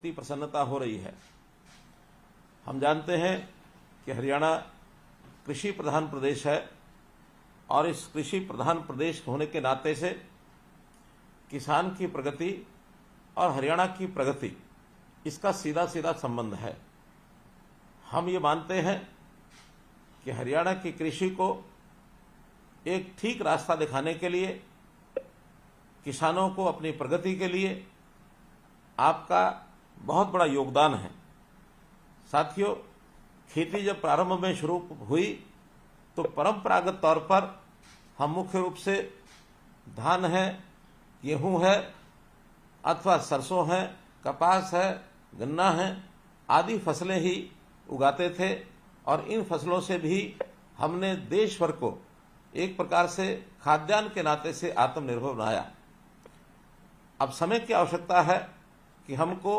की प्रसन्नता हो रही है। हम जानते हैं कि हरियाणा कृषि प्रधान प्रदेश है और इस कृषि प्रधान प्रदेश होने के नाते से किसान की प्रगति और हरियाणा की प्रगति इसका सीधा सीधा संबंध है। हम ये मानते हैं कि हरियाणा की कृषि को एक ठीक रास्ता दिखाने के लिए, किसानों को अपनी प्रगति के लिए आपका बहुत बड़ा योगदान है। साथियों, खेती जब प्रारंभ में शुरू हुई तो परंपरागत तौर पर हम मुख्य रूप से धान है, गेहूं है अथवा सरसों है, कपास है, गन्ना है आदि फसलें ही उगाते थे और इन फसलों से भी हमने देश भर को एक प्रकार से खाद्यान्न के नाते से आत्मनिर्भर बनाया। अब समय की आवश्यकता है कि हमको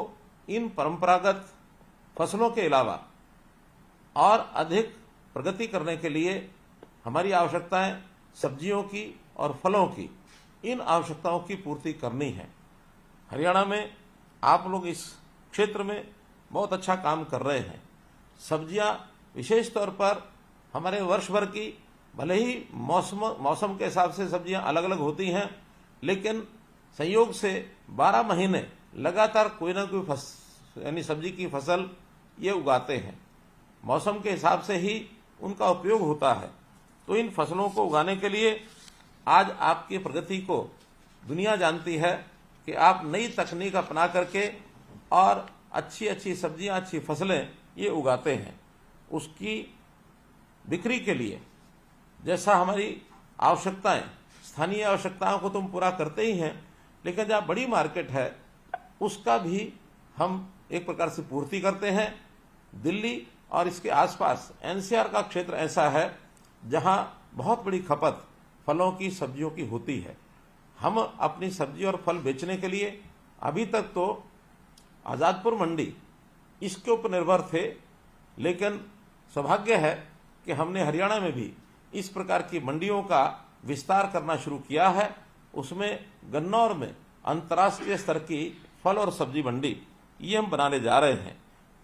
इन परंपरागत फसलों के अलावा और अधिक प्रगति करने के लिए हमारी आवश्यकताएं सब्जियों की और फलों की, इन आवश्यकताओं की पूर्ति करनी है। हरियाणा में आप लोग इस क्षेत्र में बहुत अच्छा काम कर रहे हैं। सब्जियां विशेष तौर पर हमारे वर्ष भर की, भले ही मौसम के हिसाब से सब्जियां अलग अलग होती हैं, लेकिन संयोग से 12 महीने लगातार कोई ना कोई यानी सब्जी की फसल ये उगाते हैं। मौसम के हिसाब से ही उनका उपयोग होता है। तो इन फसलों को उगाने के लिए आज आपकी प्रगति को दुनिया जानती है कि आप नई तकनीक अपना करके और अच्छी अच्छी सब्जियां, अच्छी फसलें ये उगाते हैं। उसकी बिक्री के लिए जैसा हमारी आवश्यकताएं, स्थानीय आवश्यकताओं को तुम पूरा करते ही हैं, लेकिन जहाँ बड़ी मार्केट है उसका भी हम एक प्रकार से पूर्ति करते हैं। दिल्ली और इसके आसपास एनसीआर का क्षेत्र ऐसा है जहां बहुत बड़ी खपत फलों की, सब्जियों की होती है। हम अपनी सब्जी और फल बेचने के लिए अभी तक तो आजादपुर मंडी इसके ऊपर निर्भर थे, लेकिन सौभाग्य है कि हमने हरियाणा में भी इस प्रकार की मंडियों का विस्तार करना शुरू किया है। उसमें गन्नौर में अंतर्राष्ट्रीय स्तर की फल और सब्जी मंडी ये हम बनाने जा रहे हैं।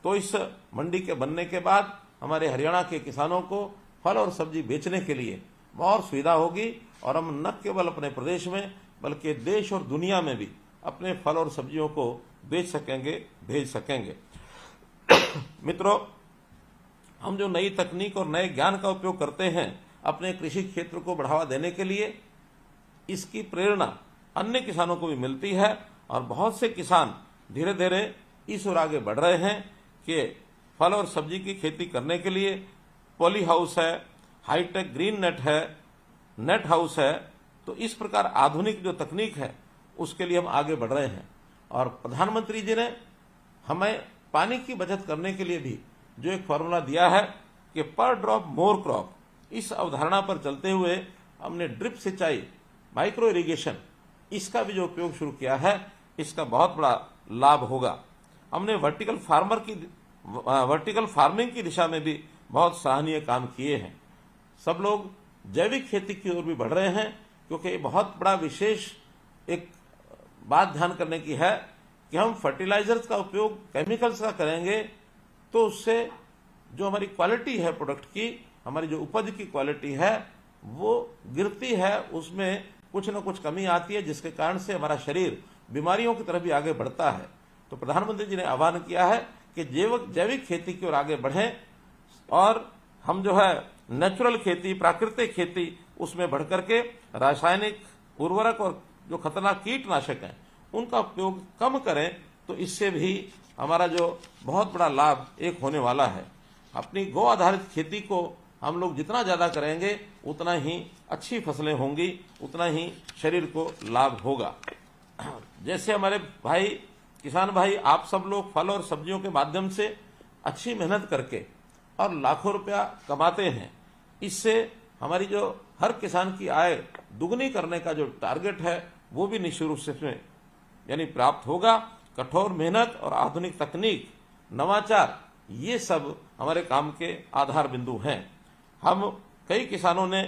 तो इस मंडी के बनने के बाद हमारे हरियाणा के किसानों को फल और सब्जी बेचने के लिए बहुत सुविधा होगी और हम न केवल अपने प्रदेश में बल्कि देश और दुनिया में भी अपने फल और सब्जियों को बेच सकेंगे, भेज सकेंगे। मित्रों, हम जो नई तकनीक और नए ज्ञान का उपयोग करते हैं अपने कृषि क्षेत्र को बढ़ावा देने के लिए, इसकी प्रेरणा अन्य किसानों को भी मिलती है और बहुत से किसान धीरे धीरे इस ओर आगे बढ़ रहे हैं कि फल और सब्जी की खेती करने के लिए पॉली हाउस है, हाईटेक ग्रीन नेट है, नेट हाउस है। तो इस प्रकार आधुनिक जो तकनीक है उसके लिए हम आगे बढ़ रहे हैं। और प्रधानमंत्री जी ने हमें पानी की बचत करने के लिए भी जो एक फॉर्मूला दिया है कि पर ड्रॉप मोर क्रॉप, इस अवधारणा पर चलते हुए हमने ड्रिप सिंचाई, माइक्रो इरिगेशन, इसका भी जो उपयोग शुरू किया है, इसका बहुत बड़ा लाभ होगा। हमने वर्टिकल फार्मिंग की दिशा में भी बहुत सराहनीय काम किए हैं। सब लोग जैविक खेती की ओर भी बढ़ रहे हैं, क्योंकि ये बहुत बड़ा विशेष एक बात ध्यान करने की है कि हम फर्टिलाइजर्स का उपयोग केमिकल्स का करेंगे तो उससे जो हमारी क्वालिटी है प्रोडक्ट की, हमारी जो उपज की क्वालिटी है वो गिरती है, उसमें कुछ न कुछ कमी आती है, जिसके कारण से हमारा शरीर बीमारियों की तरफ भी आगे बढ़ता है। तो प्रधानमंत्री जी ने आह्वान किया है कि जैविक खेती की ओर आगे बढ़ें और हम जो है नेचुरल खेती, प्राकृतिक खेती, उसमें बढ़ करके रासायनिक उर्वरक और जो खतरनाक कीटनाशक हैं उनका उपयोग कम करें। तो इससे भी हमारा जो बहुत बड़ा लाभ एक होने वाला है। अपनी गौ आधारित खेती को हम लोग जितना ज्यादा करेंगे उतना ही अच्छी फसलें होंगी, उतना ही शरीर को लाभ होगा। जैसे हमारे भाई, किसान भाई, आप सब लोग फल और सब्जियों के माध्यम से अच्छी मेहनत करके और लाखों रुपया कमाते हैं, इससे हमारी जो हर किसान की आय दुगनी करने का जो टारगेट है वो भी निश्चित रूप से यानी प्राप्त होगा। कठोर मेहनत और आधुनिक तकनीक, नवाचार, ये सब हमारे काम के आधार बिंदु हैं। हम कई किसानों ने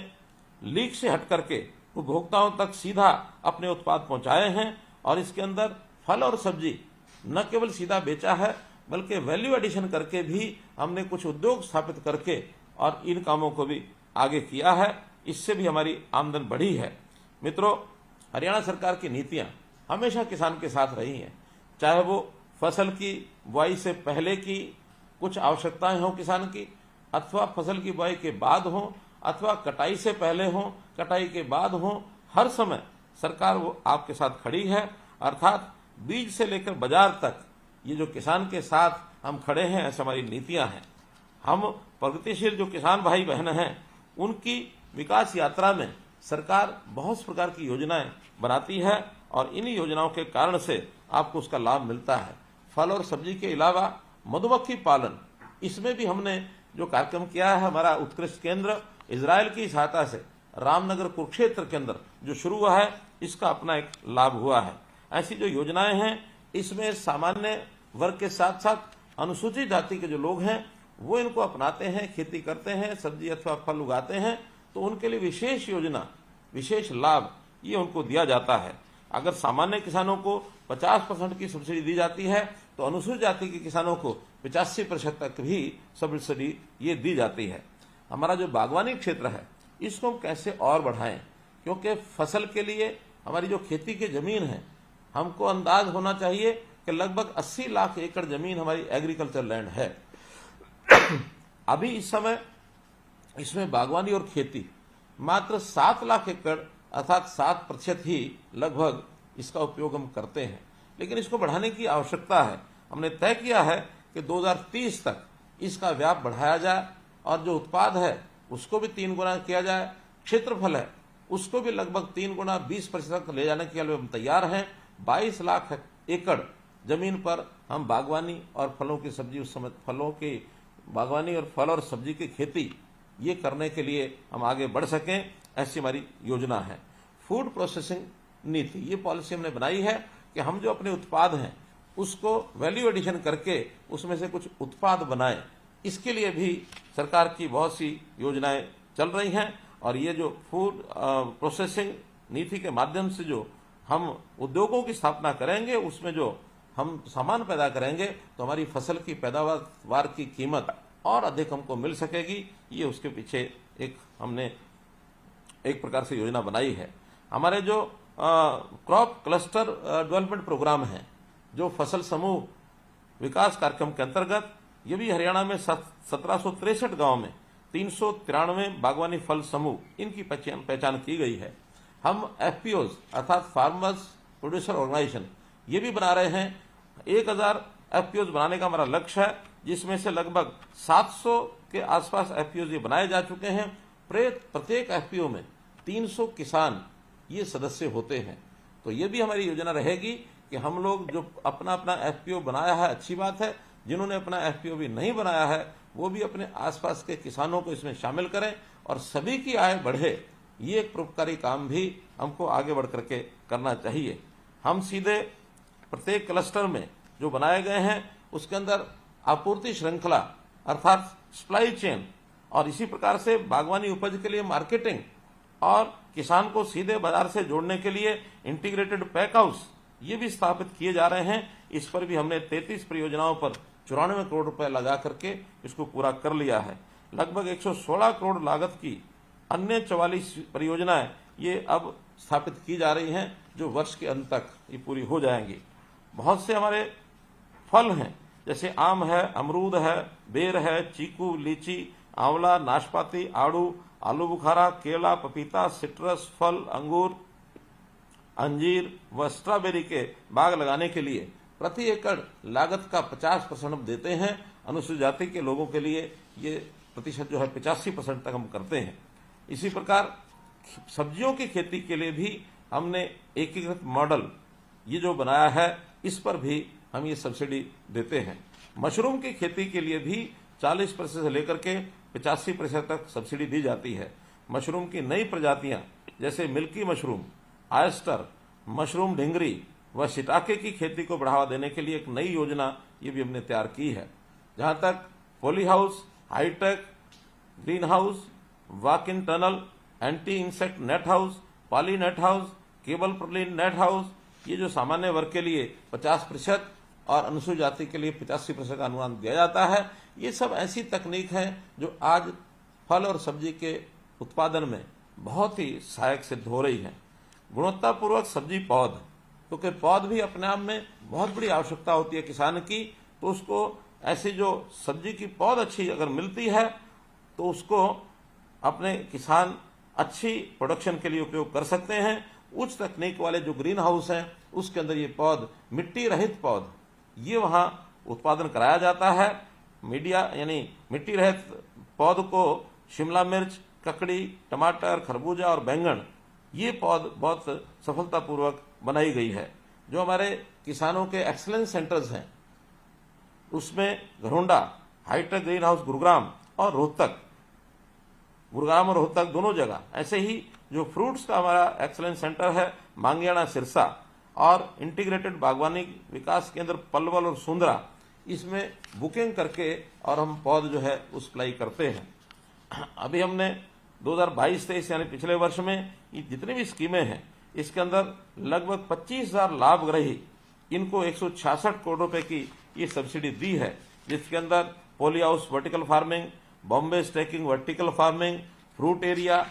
लीक से हट करके उपभोक्ताओं तक सीधा अपने उत्पाद पहुंचाए हैं और इसके अंदर फल और सब्जी न केवल सीधा बेचा है बल्कि वैल्यू एडिशन करके भी हमने कुछ उद्योग स्थापित करके और इन कामों को भी आगे किया है। इससे भी हमारी आमदन बढ़ी है। मित्रों, हरियाणा सरकार की नीतियां हमेशा किसान के साथ रही हैं, चाहे वो फसल की बुआई से पहले की कुछ आवश्यकताएं हों किसान की, अथवा फसल की बुआई के बाद हों, अथवा कटाई से पहले हों, कटाई के बाद हों, हर समय सरकार वो आपके साथ खड़ी है। अर्थात बीज से लेकर बाजार तक ये जो किसान के साथ हम खड़े हैं, ऐसी हमारी नीतियां हैं। हम प्रगतिशील जो किसान भाई बहन हैं, उनकी विकास यात्रा में सरकार बहुत प्रकार की योजनाएं बनाती है और इन योजनाओं के कारण से आपको उसका लाभ मिलता है। फल और सब्जी के अलावा मधुमक्खी पालन, इसमें भी हमने जो कार्यक्रम किया है, हमारा उत्कृष्ट केंद्र इजराइल की सहायता से रामनगर कुरुक्षेत्र के अंदर जो शुरू हुआ है, इसका अपना एक लाभ हुआ है। ऐसी जो योजनाएं हैं, इसमें सामान्य वर्ग के साथ साथ अनुसूचित जाति के जो लोग हैं वो इनको अपनाते हैं, खेती करते हैं, सब्जी अथवा फल उगाते हैं, तो उनके लिए विशेष योजना, विशेष लाभ ये उनको दिया जाता है। अगर सामान्य किसानों को 50% की सब्सिडी दी जाती है, तो अनुसूचित जाति के किसानों को 85% तक भी सब्सिडी ये दी जाती है। हमारा जो बागवानी क्षेत्र है, इसको हम कैसे और बढ़ाएं, क्योंकि फसल के लिए हमारी जो खेती की जमीन है, हमको अंदाज होना चाहिए कि लगभग 80 लाख एकड़ जमीन हमारी एग्रीकल्चर लैंड है। अभी इस समय इसमें बागवानी और खेती मात्र 7 लाख एकड़ अर्थात 7% ही लगभग इसका उपयोग हम करते हैं, लेकिन इसको बढ़ाने की आवश्यकता है। हमने तय किया है कि 2030 तक इसका व्याप बढ़ाया जाए और जो उत्पाद है उसको भी 3 गुना किया जाए, क्षेत्रफल है उसको भी लगभग 3 गुना 20% तक ले जाने के लिए हम तैयार हैं। 22 लाख एकड़ जमीन पर हम बागवानी और फलों की सब्जी, उस समय फलों की बागवानी और फल और सब्जी की खेती ये करने के लिए हम आगे बढ़ सकें, ऐसी हमारी योजना है। फूड प्रोसेसिंग नीति, ये पॉलिसी हमने बनाई है कि हम जो अपने उत्पाद हैं उसको वैल्यू एडिशन करके उसमें से कुछ उत्पाद बनाएं। इसके लिए भी सरकार की बहुत सी योजनाएं चल रही हैं और ये जो फूड प्रोसेसिंग नीति के माध्यम से जो हम उद्योगों की स्थापना करेंगे, उसमें जो हम सामान पैदा करेंगे, तो हमारी फसल की पैदावार की कीमत और अधिक हमको मिल सकेगी। ये उसके पीछे एक हमने एक प्रकार से योजना बनाई है। हमारे जो क्रॉप क्लस्टर डेवलपमेंट प्रोग्राम है, जो फसल समूह विकास कार्यक्रम के अंतर्गत, ये भी हरियाणा में 1763 गांव में 393 बागवानी फल समूह इनकी पहचान की गई है। हम एफपीओज अर्थात फार्मर्स प्रोड्यूसर ऑर्गेनाइजेशन ये भी बना रहे हैं। 1000 एफपीओज बनाने का हमारा लक्ष्य है, जिसमें से लगभग 700 के आसपास एफपीओज ये बनाए जा चुके हैं। प्रत्येक एफपीओ में 300 किसान ये सदस्य होते हैं। तो ये भी हमारी योजना रहेगी कि हम लोग जो अपना अपना एफपीओ बनाया है, अच्छी बात है, जिन्होंने अपना एफपीओ भी नहीं बनाया है वो भी अपने आसपास के किसानों को इसमें शामिल करें और सभी की आय बढ़े। ये एक परोपकारी काम भी हमको आगे बढ़ करके करना चाहिए। हम सीधे प्रत्येक क्लस्टर में जो बनाए गए हैं उसके अंदर आपूर्ति श्रृंखला अर्थात सप्लाई चेन और इसी प्रकार से बागवानी उपज के लिए मार्केटिंग और किसान को सीधे बाजार से जोड़ने के लिए इंटीग्रेटेड पैक हाउस ये भी स्थापित किए जा रहे हैं। इस पर भी हमने 33 परियोजनाओं पर 94 करोड़ रुपए लगा करके इसको पूरा कर लिया है। लगभग 116 करोड़ लागत की अन्य 44 परियोजनाएं ये अब स्थापित की जा रही हैं, जो वर्ष के अंत तक ये पूरी हो जाएंगी। बहुत से हमारे फल हैं, जैसे आम है, अमरूद है, बेर है, चीकू, लीची, आंवला, नाशपाती, आड़ू, आलू बुखारा, केला, पपीता, सिट्रस फल, अंगूर, अंजीर व स्ट्रॉबेरी के बाग लगाने के लिए प्रति एकड़ लागत का 50% देते हैं। अनुसूचित जाति के लोगों के लिए ये प्रतिशत जो है 85% तक हम करते हैं। इसी प्रकार सब्जियों की खेती के लिए भी हमने एकीकृत मॉडल ये जो बनाया है, इस पर भी हम ये सब्सिडी देते हैं। मशरूम की खेती के लिए भी 40% से लेकर के 85% तक सब्सिडी दी जाती है। मशरूम की नई प्रजातियां जैसे मिल्की मशरूम, आयस्टर, मशरूम ढिंगरी व शिटाके की खेती को बढ़ावा देने के लिए एक नई योजना ये भी हमने तैयार की है। जहां तक poly house, hitech green house, walk in tunnel, anti insect net house, poly net house, cable प्रलिन नेट हाउस, ये जो सामान्य वर्ग के लिए 50% और अनुसूचित जाति के लिए 85% का अनुदान दिया जाता है। ये सब ऐसी तकनीक है जो आज फल और सब्जी के उत्पादन में बहुत ही सहायक सिद्ध हो रही है। गुणवत्तापूर्वक सब्जी पौध, क्योंकि पौध भी अपने आप में बहुत बड़ी आवश्यकता होती है किसान की, तो उसको ऐसी जो सब्जी की पौध अच्छी अगर मिलती है तो उसको अपने किसान अच्छी प्रोडक्शन के लिए उपयोग कर सकते हैं। उच्च तकनीक वाले जो ग्रीन हाउस हैं उसके अंदर ये पौध, मिट्टी रहित पौध, ये वहां उत्पादन कराया जाता है। मिट्टी रहित पौध को शिमला मिर्च, ककड़ी, टमाटर, खरबूजा और बैंगन, ये पौध बहुत सफलतापूर्वक बनाई गई है। जो हमारे किसानों के एक्सीलेंस सेंटर्स हैं उसमें Gharaunda, high tech green house Gurugram और रोहतक दोनों जगह, ऐसे ही जो फ्रूट्स का हमारा एक्सीलेंस सेंटर है मांगियाना सिरसा और इंटीग्रेटेड बागवानी विकास केंद्र पलवल और सुंदरा, इसमें बुकिंग करके और हम पौध जो है वो सप्लाई करते हैं। अभी हमने 2022-23 यानी पिछले वर्ष में ये जितनी भी स्कीमें हैं इसके अंदर लगभग 25,000 लाभग्राही, इनको 166 करोड़ रुपए की ये सब्सिडी दी है, जिसके अंदर poly house vertical farming, Bombay stacking vertical farming, fruit area,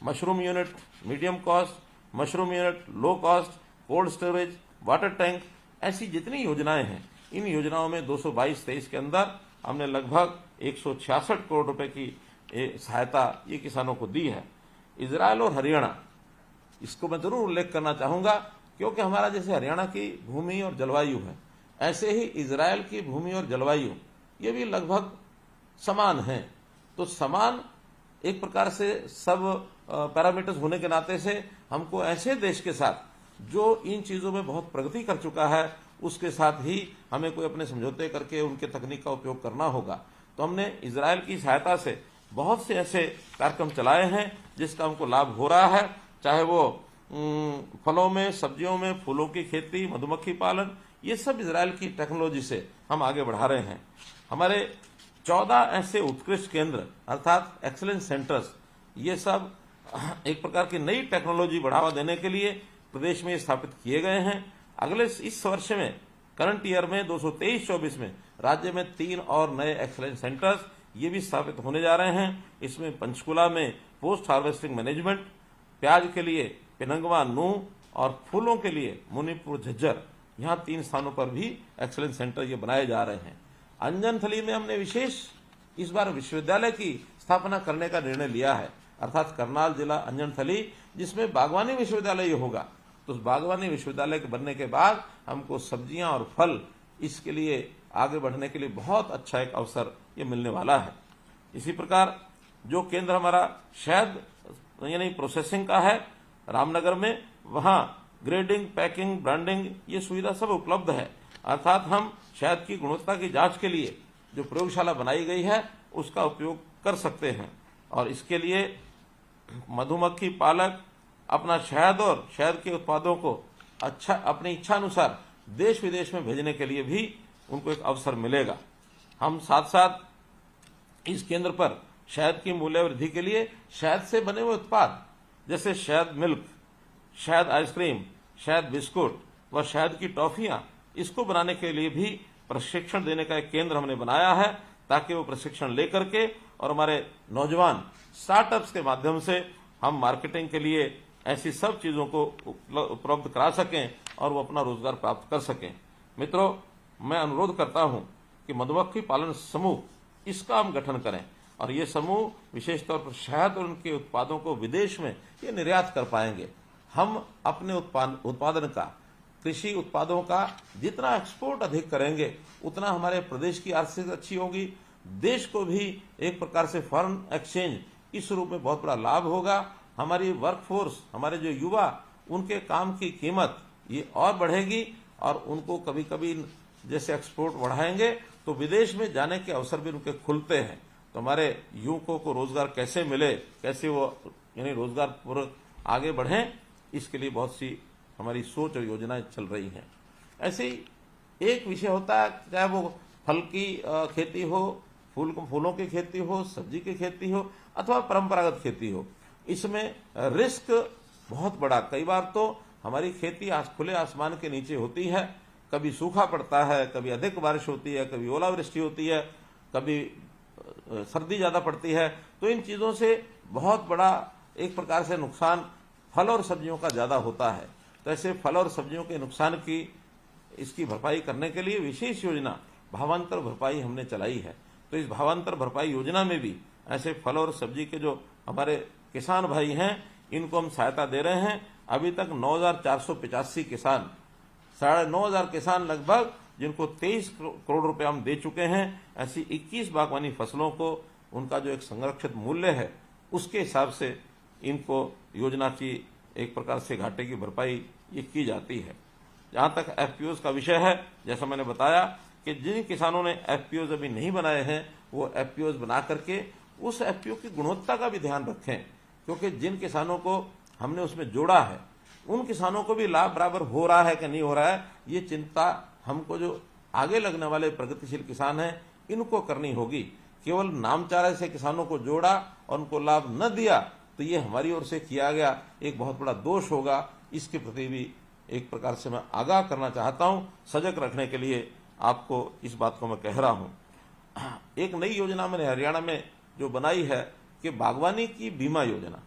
mushroom unit medium cost, mushroom unit low cost, cold storage, water tank, ऐसी जितनी योजनाएं हैं इन योजनाओं में 2022-23 के अंदर हमने लगभग 166 करोड़ रुपए की सहायता ये किसानों को दी है। इजराइल और हरियाणा, इसको मैं जरूर उल्लेख करना चाहूंगा, क्योंकि हमारा जैसे हरियाणा की भूमि और जलवायु है, ऐसे ही इजराइल की भूमि और जलवायु ये भी लगभग समान है। तो समान एक प्रकार से सब पैरामीटर्स होने के नाते से हमको ऐसे देश के साथ जो इन चीजों में बहुत प्रगति कर चुका है उसके साथ ही हमें कोई अपने समझौते करके उनके तकनीक का उपयोग करना होगा। तो हमने इजराइल की सहायता से बहुत से ऐसे कार्यक्रम चलाए हैं जिसका हमको लाभ हो रहा है, चाहे वो फलों में, सब्जियों में, फूलों की खेती, मधुमक्खी पालन, ये सब इजराइल की टेक्नोलॉजी से हम आगे बढ़ा रहे हैं। हमारे 14 ऐसे उत्कृष्ट केंद्र अर्थात एक्सीलेंस सेंटर्स, ये सब एक प्रकार की नई टेक्नोलॉजी बढ़ावा देने के लिए प्रदेश में स्थापित किए गए हैं। अगले इस वर्ष में, करंट ईयर में 2023-24 में राज्य में 3 और नए एक्सीलेंस सेंटर्स ये भी स्थापित होने जा रहे हैं। इसमें पंचकुला में पोस्ट हार्वेस्टिंग मैनेजमेंट, प्याज के लिए पिनंगवा नूह और फूलों के लिए मुनीपुर झज्जर, यहाँ 3 स्थानों पर भी एक्सीलेंस सेंटर ये बनाए जा रहे हैं। अंजनथली में हमने विशेष इस बार विश्वविद्यालय की स्थापना करने का निर्णय लिया है, अर्थात करनाल जिला अंजनथली, जिसमें बागवानी विश्वविद्यालय होगा। तो उस बागवानी विश्वविद्यालय के बनने के बाद हमको सब्जियां और फल इसके लिए आगे बढ़ने के लिए बहुत अच्छा एक अवसर ये मिलने वाला है। इसी प्रकार जो केंद्र हमारा शहद यानी प्रोसेसिंग का है रामनगर में, वहां ग्रेडिंग, पैकिंग, ब्रांडिंग ये सुविधा सब उपलब्ध है। अर्थात हम शहद की गुणवत्ता की जांच के लिए जो प्रयोगशाला बनाई गई है उसका उपयोग कर सकते हैं। और इसके लिए मधुमक्खी पालक अपना शहद और शहद के उत्पादों को अपनी इच्छा अनुसार देश विदेश में भेजने के लिए भी उनको एक अवसर मिलेगा। हम साथ साथ इस केंद्र पर शहद की मूल्य वृद्धि के लिए शहद से बने हुए उत्पाद जैसे शहद मिल्क, शहद आइसक्रीम, शहद बिस्कुट व शहद की टॉफियां, इसको बनाने के लिए भी प्रशिक्षण देने का एक केंद्र हमने बनाया है, ताकि वो प्रशिक्षण लेकर के और हमारे नौजवान स्टार्टअप्स के माध्यम से हम मार्केटिंग के लिए ऐसी सब चीजों को उपलब्ध करा सकें और वो अपना रोजगार प्राप्त कर सकें। मित्रों, मैं अनुरोध करता हूं कि मधुमक्खी पालन समूह इसका हम गठन करें और ये समूह विशेष तौर पर शहद और उनके उत्पादों को विदेश में ये निर्यात कर पाएंगे। हम अपने उत्पादन का, कृषि उत्पादों का जितना एक्सपोर्ट अधिक करेंगे उतना हमारे प्रदेश की आर्थिक अच्छी होगी, देश को भी एक प्रकार से फॉरेन एक्सचेंज इस रूप में बहुत बड़ा लाभ होगा। हमारी वर्कफोर्स, हमारे जो युवा, उनके काम की कीमत ये और बढ़ेगी और उनको कभी कभी जैसे एक्सपोर्ट बढ़ाएंगे तो विदेश में जाने के अवसर भी उनके खुलते हैं। तो हमारे युवकों को रोजगार कैसे मिले, कैसे वो यानी रोजगार पूर्वक आगे बढ़ें, इसके लिए बहुत सी हमारी सोच और योजनाएं चल रही हैं। ऐसे ही एक विषय होता है, चाहे वो फल की खेती हो, फूलों की खेती हो, सब्जी की खेती हो अथवा परंपरागत खेती हो, इसमें रिस्क बहुत बड़ा। कई बार तो हमारी खेती खुले आसमान के नीचे होती है, कभी सूखा पड़ता है, कभी अधिक बारिश होती है, कभी ओलावृष्टि होती है, कभी सर्दी ज्यादा पड़ती है। तो इन चीजों से बहुत बड़ा एक प्रकार से नुकसान फल और सब्जियों का ज्यादा होता है। तो ऐसे फल और सब्जियों के नुकसान की इसकी भरपाई करने के लिए विशेष योजना भावांतर भरपाई हमने चलाई है। तो इस भावांतर भरपाई योजना में भी ऐसे फल और सब्जी के जो हमारे किसान भाई हैं, इनको हम सहायता दे रहे हैं। अभी तक 9,485 किसान, 9,500 किसान लगभग, जिनको 23 करोड़ रुपए हम दे चुके हैं। ऐसी 21 बागवानी फसलों को उनका जो एक संरक्षित मूल्य है उसके हिसाब से इनको योजना की एक प्रकार से घाटे की भरपाई ये की जाती है। जहां तक एफपीओज का विषय है, जैसा मैंने बताया कि जिन किसानों ने एफपीओज अभी नहीं बनाए हैं वो एफपीओज बना करके उस एफपीओ की गुणवत्ता का भी ध्यान रखें, क्योंकि जिन किसानों को हमने उसमें जोड़ा है उन किसानों को भी लाभ बराबर हो रहा है कि नहीं हो रहा है, ये चिंता हमको जो आगे लगने वाले प्रगतिशील किसान हैं इनको करनी होगी। केवल नामचारे से किसानों को जोड़ा और उनको लाभ न दिया तो ये हमारी ओर से किया गया एक बहुत बड़ा दोष होगा। इसके प्रति भी एक प्रकार से मैं आगाह करना चाहता हूं, सजग रखने के लिए आपको इस बात को मैं कह रहा हूं। एक नई योजना मैंने हरियाणा में जो बनाई है कि बागवानी की बीमा योजना,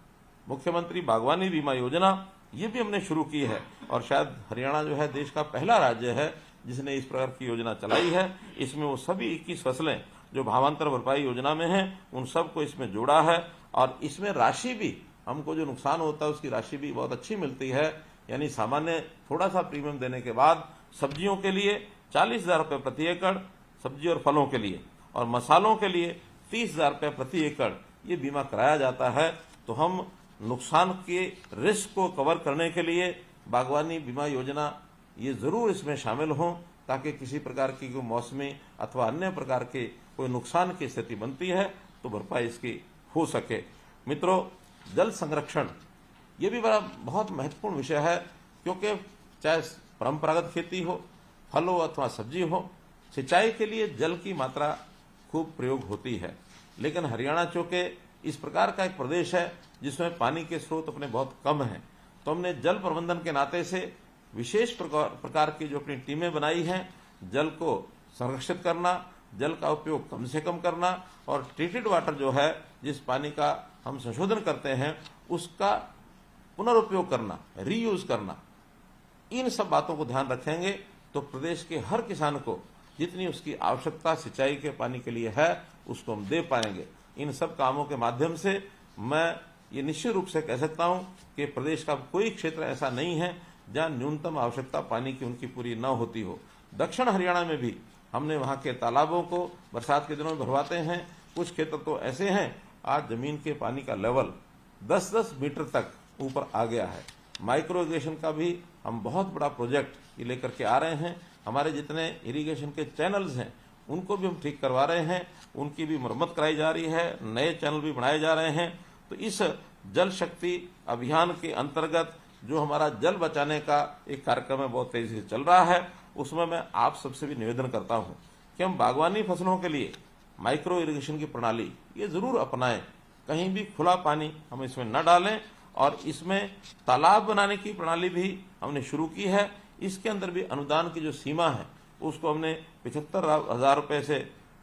मुख्यमंत्री बागवानी बीमा योजना, ये भी हमने शुरू की है। और शायद हरियाणा जो है देश का पहला राज्य है जिसने इस प्रकार की योजना चलाई है। इसमें वो सभी 21 फसलें जो भावांतर भरपाई योजना में हैं उन सबको इसमें जोड़ा है। और इसमें राशि भी, हमको जो नुकसान होता है उसकी राशि भी बहुत अच्छी मिलती है। यानी सामान्य थोड़ा सा प्रीमियम देने के बाद सब्जियों के लिए 40,000 रुपये प्रति एकड़ सब्जी और फलों के लिए, और मसालों के लिए 30,000 रुपये प्रति एकड़ ये बीमा कराया जाता है। तो हम नुकसान के रिस्क को कवर करने के लिए बागवानी बीमा योजना ये जरूर इसमें शामिल हों, ताकि किसी प्रकार की कोई मौसमी अथवा अन्य प्रकार के कोई नुकसान की स्थिति बनती है तो भरपाई इसकी हो सके। मित्रों, जल संरक्षण ये भी बड़ा बहुत महत्वपूर्ण विषय है, क्योंकि चाहे परंपरागत खेती हो, फल हो अथवा सब्जी हो, सिंचाई के लिए जल की मात्रा खूब प्रयोग होती है। लेकिन हरियाणा चूंकि इस प्रकार का एक प्रदेश है जिसमें पानी के स्रोत अपने बहुत कम हैं, तो हमने जल प्रबंधन के नाते से विशेष प्रकार की जो अपनी टीमें बनाई हैं, जल को संरक्षित करना, जल का उपयोग कम से कम करना और ट्रीटेड वाटर जो है, जिस पानी का हम संशोधन करते हैं उसका पुनरुपयोग करना, रीयूज करना, इन सब बातों को ध्यान रखेंगे तो प्रदेश के हर किसान को जितनी उसकी आवश्यकता सिंचाई के पानी के लिए है उसको हम दे पाएंगे। इन सब कामों के माध्यम से मैं ये निश्चित रूप से कह सकता हूं कि प्रदेश का कोई क्षेत्र ऐसा नहीं है जहां न्यूनतम आवश्यकता पानी की उनकी पूरी न होती हो। दक्षिण हरियाणा में भी हमने वहां के तालाबों को बरसात के दिनों में भरवाते हैं। कुछ क्षेत्र तो ऐसे हैं आज जमीन के पानी का लेवल 10-10 मीटर तक ऊपर आ गया है। माइक्रो इरिगेशन का भी हम बहुत बड़ा प्रोजेक्ट ये लेकर के आ रहे हैं। हमारे जितने इरिगेशन के चैनल्स हैं उनको भी हम ठीक करवा रहे हैं, उनकी भी मरम्मत कराई जा रही है, नए चैनल भी बनाए जा रहे हैं। तो इस जल शक्ति अभियान के अंतर्गत जो हमारा जल बचाने का एक कार्यक्रम है बहुत तेजी से चल रहा है, उसमें मैं आप सबसे भी निवेदन करता हूं कि हम बागवानी फसलों के लिए माइक्रो इरिगेशन की प्रणाली ये जरूर अपनाएं। कहीं भी खुला पानी हम इसमें न डालें और इसमें तालाब बनाने की प्रणाली भी हमने शुरू की है। इसके अंदर भी अनुदान की जो सीमा है उसको हमने 75,000 रुपये से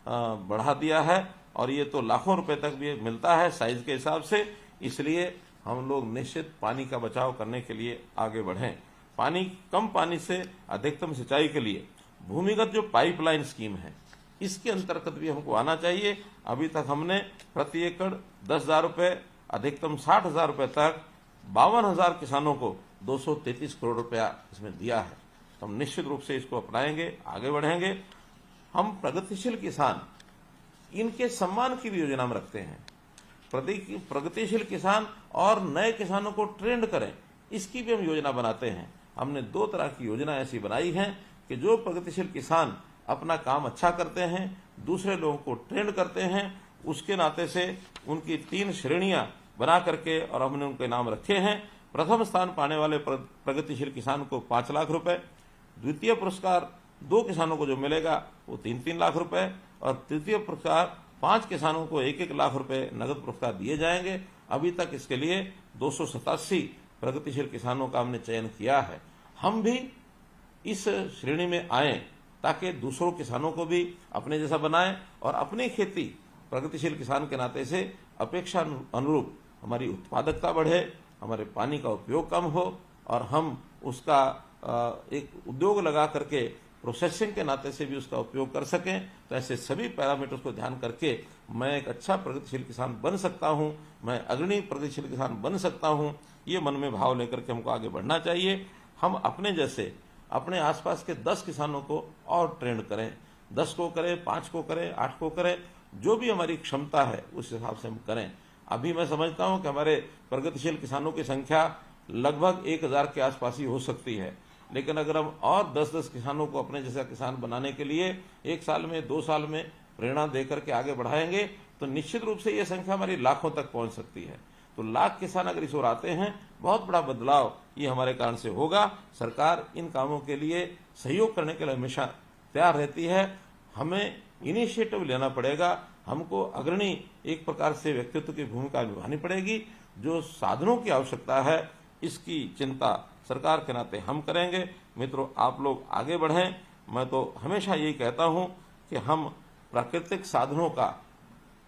बढ़ा दिया है और ये तो लाखों रुपए तक भी मिलता है साइज के हिसाब से। इसलिए हम लोग निश्चित पानी का बचाव करने के लिए आगे बढ़ें। कम पानी से अधिकतम सिंचाई के लिए भूमिगत जो पाइपलाइन स्कीम है इसके अंतर्गत भी हमको आना चाहिए। अभी तक हमने प्रति एकड़ 10,000 रुपये, अधिकतम 60,000 रुपये तक 52,000 किसानों को 233 करोड़ रुपया इसमें दिया है। तो हम निश्चित रूप से इसको अपनाएंगे, आगे बढ़ेंगे। हम प्रगतिशील किसान इनके सम्मान की भी योजना में रखते हैं। प्रगतिशील किसान और नए किसानों को ट्रेंड करें, इसकी भी हम योजना बनाते हैं। हमने 2 तरह की योजना ऐसी बनाई है कि जो प्रगतिशील किसान अपना काम अच्छा करते हैं, दूसरे लोगों को ट्रेंड करते हैं, उसके नाते से उनकी 3 श्रेणियां बना करके और हमने उनके नाम रखे हैं। प्रथम स्थान पाने वाले प्रगतिशील किसान को 5 लाख रुपए, द्वितीय पुरस्कार 2 किसानों को जो मिलेगा वो 3-3 लाख रुपए और तृतीय पुरस्कार 5 किसानों को 1-1 लाख रुपए नगद पुरस्कार दिए जाएंगे। अभी तक इसके लिए 287 प्रगतिशील किसानों का हमने चयन किया है। हम भी इस श्रेणी में आएं ताकि दूसरों किसानों को भी अपने जैसा बनाएं और अपनी खेती प्रगतिशील किसान के नाते से अपेक्षा अनुरूप हमारी उत्पादकता बढ़े, हमारे पानी का उपयोग कम हो और हम उसका एक उद्योग लगा करके प्रोसेसिंग के नाते से भी उसका उपयोग कर सकें। तो ऐसे सभी पैरामीटर्स को ध्यान करके मैं एक अच्छा प्रगतिशील किसान बन सकता हूं, मैं अग्रणी प्रगतिशील किसान बन सकता हूं, ये मन में भाव लेकर के हमको आगे बढ़ना चाहिए। हम अपने जैसे अपने आसपास के 10 किसानों को और ट्रेंड करें, 10 को करें, 5 को करें, 8 को करें, जो भी हमारी क्षमता है उस हिसाब से हम करें। अभी मैं समझता हूं कि हमारे प्रगतिशील किसानों की संख्या लगभग 1000 के आसपास ही हो सकती है, लेकिन अगर हम और 10-10 किसानों को अपने जैसा किसान बनाने के लिए 1 साल में 2 साल में प्रेरणा देकर के आगे बढ़ाएंगे तो निश्चित रूप से ये संख्या हमारी लाखों तक पहुंच सकती है। तो लाख किसान अगर इस ओर आते हैं, बहुत बड़ा बदलाव ये हमारे कारण से होगा। सरकार इन कामों के लिए सहयोग करने के लिए हमेशा तैयार रहती है। हमें इनिशिएटिव लेना पड़ेगा, हमको अग्रणी एक प्रकार से व्यक्तित्व की भूमिका निभानी पड़ेगी। जो साधनों की आवश्यकता है इसकी चिंता सरकार के नाते हम करेंगे। मित्रों, आप लोग आगे बढ़ें। मैं तो हमेशा यही कहता हूं कि हम प्राकृतिक साधनों का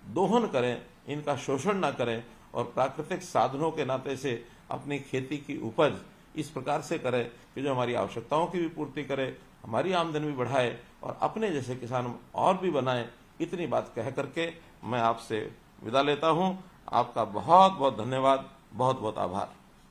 दोहन करें, इनका शोषण ना करें और प्राकृतिक साधनों के नाते से अपनी खेती की उपज इस प्रकार से करें कि जो हमारी आवश्यकताओं की भी पूर्ति करे, हमारी आमदनी भी बढ़ाए और अपने जैसे किसान और भी बनाए। इतनी बात कह करके मैं आपसे विदा लेता हूं। आपका बहुत बहुत धन्यवाद, बहुत बहुत आभार।